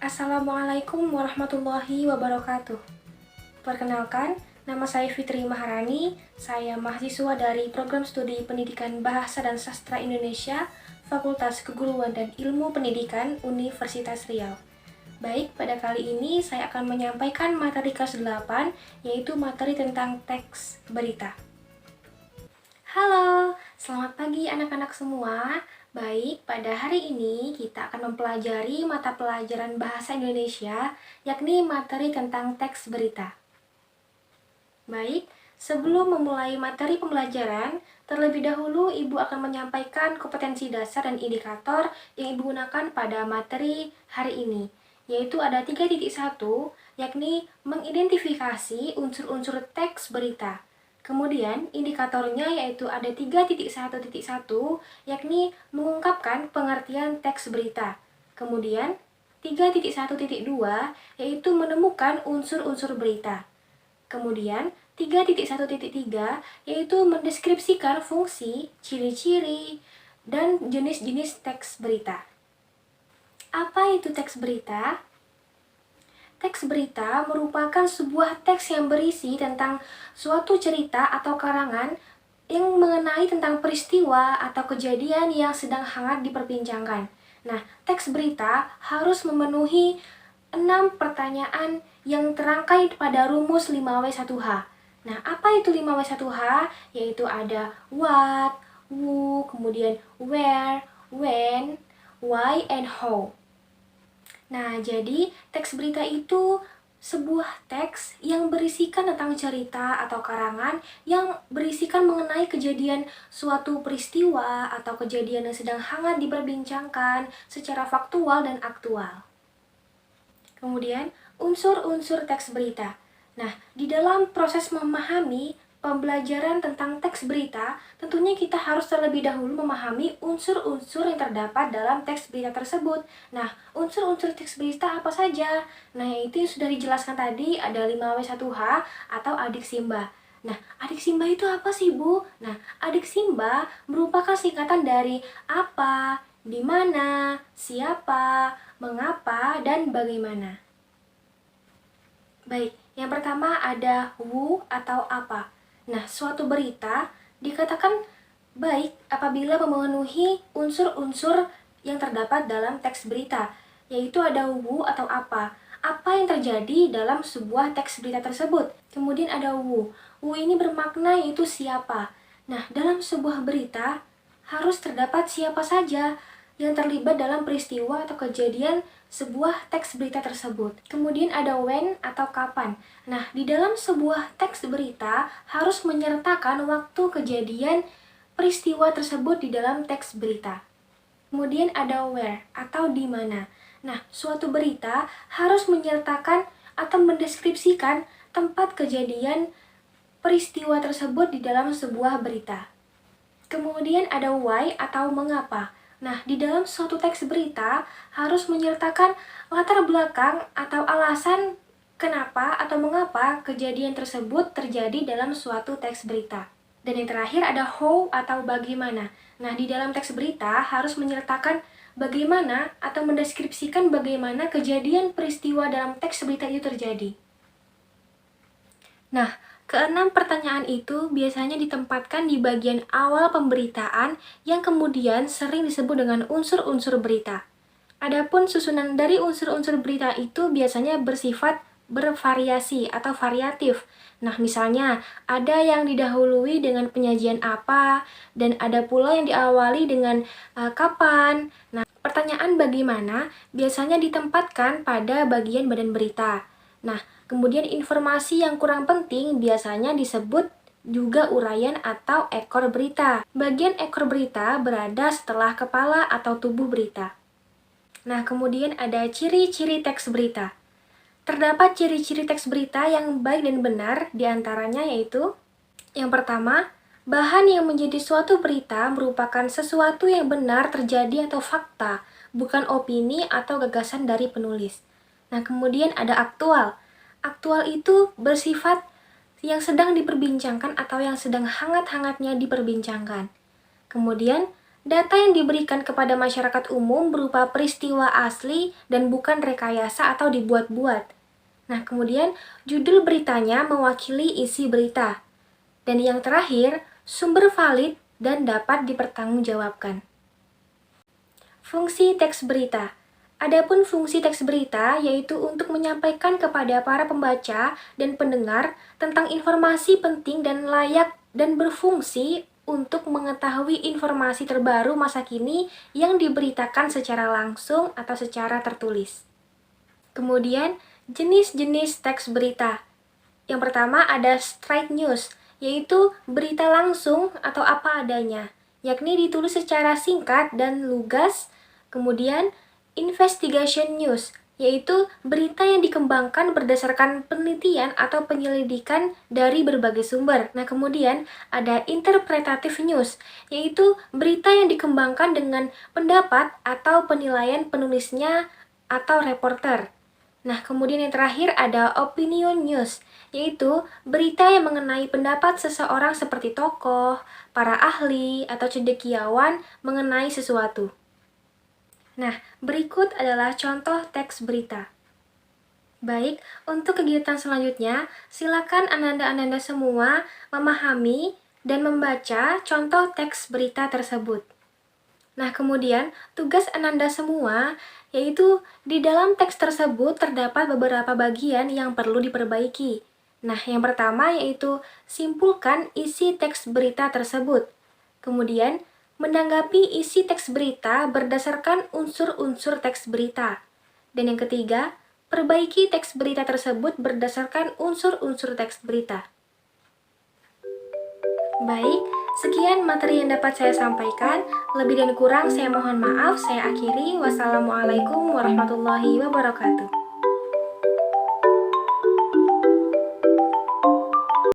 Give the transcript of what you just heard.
Assalamualaikum warahmatullahi wabarakatuh. Perkenalkan, nama saya Fitri Maharani. Saya mahasiswa dari Program Studi Pendidikan Bahasa dan Sastra Indonesia, Fakultas Keguruan dan Ilmu Pendidikan, Universitas Riau. Baik, pada kali ini saya akan menyampaikan materi kelas 8, yaitu materi tentang teks berita. Halo, selamat pagi anak-anak semua. Baik, pada hari ini kita akan mempelajari mata pelajaran Bahasa Indonesia, yakni materi tentang teks berita. Baik, sebelum memulai materi pembelajaran, terlebih dahulu Ibu akan menyampaikan kompetensi dasar dan indikator yang Ibu gunakan pada materi hari ini, yaitu ada 3.1, yakni mengidentifikasi unsur-unsur teks berita. Kemudian indikatornya yaitu ada 3.1.1, yakni mengungkapkan pengertian teks berita. Kemudian 3.1.2 yaitu menemukan unsur-unsur berita. Kemudian 3.1.3 yaitu mendeskripsikan fungsi, ciri-ciri, dan jenis-jenis teks berita. Apa itu teks berita? Teks berita merupakan sebuah teks yang berisi tentang suatu cerita atau karangan yang mengenai tentang peristiwa atau kejadian yang sedang hangat diperbincangkan. Nah, teks berita harus memenuhi 6 pertanyaan yang terangkai pada rumus 5W1H. Nah, apa itu 5W1H? Yaitu ada what, who, kemudian where, when, why, and how. Nah, jadi teks berita itu sebuah teks yang berisikan tentang cerita atau karangan yang berisikan mengenai kejadian suatu peristiwa atau kejadian yang sedang hangat diperbincangkan secara faktual dan aktual. Kemudian, unsur-unsur teks berita. Nah, di dalam proses memahami pembelajaran tentang teks berita, tentunya kita harus terlebih dahulu memahami unsur-unsur yang terdapat dalam teks berita tersebut. Nah, unsur-unsur teks berita apa saja? Nah, yaitu yang sudah dijelaskan tadi, ada 5W1H atau adik Simba. Nah, adik Simba itu apa sih, Bu? Nah, adik Simba merupakan singkatan dari apa, di mana, siapa, mengapa, dan bagaimana. Baik, yang pertama ada who atau apa. Nah, suatu berita dikatakan baik apabila memenuhi unsur-unsur yang terdapat dalam teks berita, yaitu ada who atau apa. Apa yang terjadi dalam sebuah teks berita tersebut. Kemudian ada who. Who ini bermakna yaitu siapa. Nah, dalam sebuah berita harus terdapat siapa saja yang terlibat dalam peristiwa atau kejadian sebuah teks berita tersebut. Kemudian ada when atau kapan. Nah, di dalam sebuah teks berita harus menyertakan waktu kejadian peristiwa tersebut di dalam teks berita. Kemudian ada where atau di mana. Nah, suatu berita harus menyertakan atau mendeskripsikan tempat kejadian peristiwa tersebut di dalam sebuah berita. Kemudian ada why atau mengapa. Nah, di dalam suatu teks berita harus menyertakan latar belakang atau alasan kenapa atau mengapa kejadian tersebut terjadi dalam suatu teks berita. Dan yang terakhir ada how atau bagaimana. Nah, di dalam teks berita harus menyertakan bagaimana atau mendeskripsikan bagaimana kejadian peristiwa dalam teks berita itu terjadi. Nah, keenam pertanyaan itu biasanya ditempatkan di bagian awal pemberitaan yang kemudian sering disebut dengan unsur-unsur berita. Adapun susunan dari unsur-unsur berita itu biasanya bersifat bervariasi atau variatif. Nah, misalnya ada yang didahului dengan penyajian apa, dan ada pula yang diawali dengan kapan. Nah, pertanyaan bagaimana biasanya ditempatkan pada bagian badan berita. Nah, kemudian informasi yang kurang penting biasanya disebut juga uraian atau ekor berita. Bagian ekor berita berada setelah kepala atau tubuh berita. Nah, kemudian ada ciri-ciri teks berita. Terdapat ciri-ciri teks berita yang baik dan benar, diantaranya yaitu yang pertama, bahan yang menjadi suatu berita merupakan sesuatu yang benar terjadi atau fakta, bukan opini atau gagasan dari penulis. Nah, kemudian ada aktual. Aktual itu bersifat yang sedang diperbincangkan atau yang sedang hangat-hangatnya diperbincangkan. Kemudian Data yang diberikan kepada masyarakat umum berupa peristiwa asli dan bukan rekayasa atau dibuat-buat. Nah, kemudian judul beritanya mewakili isi berita. Dan yang terakhir, sumber valid dan dapat dipertanggungjawabkan. Fungsi teks berita. Adapun fungsi teks berita yaitu untuk menyampaikan kepada para pembaca dan pendengar tentang informasi penting dan layak dan berfungsi untuk mengetahui informasi terbaru masa kini yang diberitakan secara langsung atau secara tertulis. Kemudian, jenis-jenis teks berita. Yang pertama ada straight news, yaitu berita langsung atau apa adanya, yakni ditulis secara singkat dan lugas. Kemudian, investigation news, yaitu berita yang dikembangkan berdasarkan penelitian atau penyelidikan dari berbagai sumber. Nah, kemudian ada interpretative news, yaitu berita yang dikembangkan dengan pendapat atau penilaian penulisnya atau reporter. Nah, kemudian yang terakhir ada opinion news, yaitu berita yang mengenai pendapat seseorang seperti tokoh, para ahli, atau cendekiawan mengenai sesuatu. Nah, berikut adalah contoh teks berita. Baik, untuk kegiatan selanjutnya, silakan Ananda-Ananda semua memahami dan membaca contoh teks berita tersebut. Nah, kemudian tugas Ananda semua yaitu di dalam teks tersebut terdapat beberapa bagian yang perlu diperbaiki. Nah, yang pertama yaitu simpulkan isi teks berita tersebut. Kemudian, menanggapi isi teks berita berdasarkan unsur-unsur teks berita. Dan yang ketiga, perbaiki teks berita tersebut berdasarkan unsur-unsur teks berita. Baik, sekian materi yang dapat saya sampaikan. Lebih dan kurang saya mohon maaf. Saya akhiri. Wassalamualaikum warahmatullahi wabarakatuh.